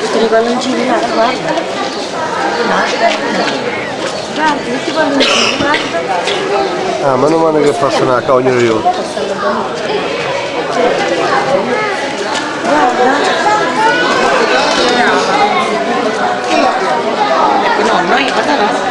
Tutti i palloncini là, guarda. Guarda, tutti i palloncini, guarda. Ah, meno male che possono accogliere io. No, noi guarda.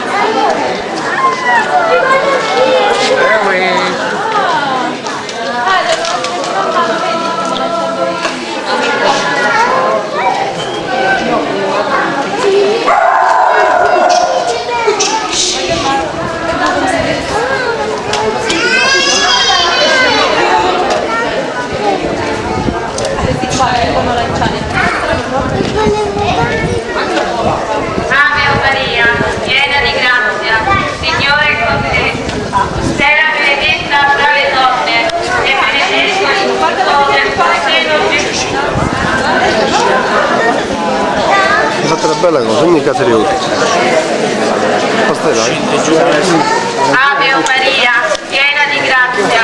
Ave Maria, piena di grazia, Signore è con te. Sei la benedetta tra le donne e benedetto il frutto del tuo seno Gesù. Hai fatto una bella cosa, ogni casa di tutti. Basta dai. Ave Maria, piena di grazia,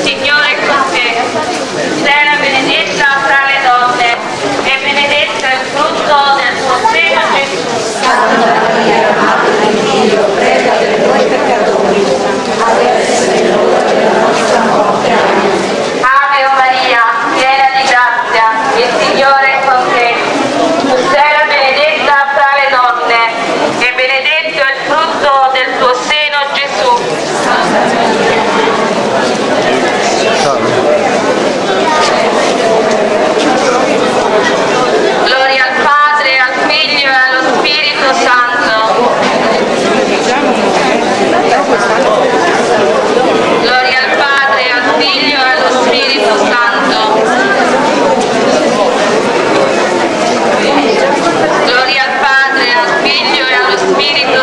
Signore è con te. Sei la benedetta tra le donne e benedetto il frutto del tuo seno Gesù. Santa Maria, Madre di Dio, prega per noi peccatori, adesso è l'ora della nostra morte. Amen. Ave Maria, piena di grazia, il Signore è con te. Tu sei la benedetta fra le donne e benedetto il frutto del tuo seno Gesù. Gloria al Padre, al Figlio e allo Spirito Santo. Gloria al Padre, al Figlio e allo Spirito Santo. Gloria al Padre, al Figlio e allo Spirito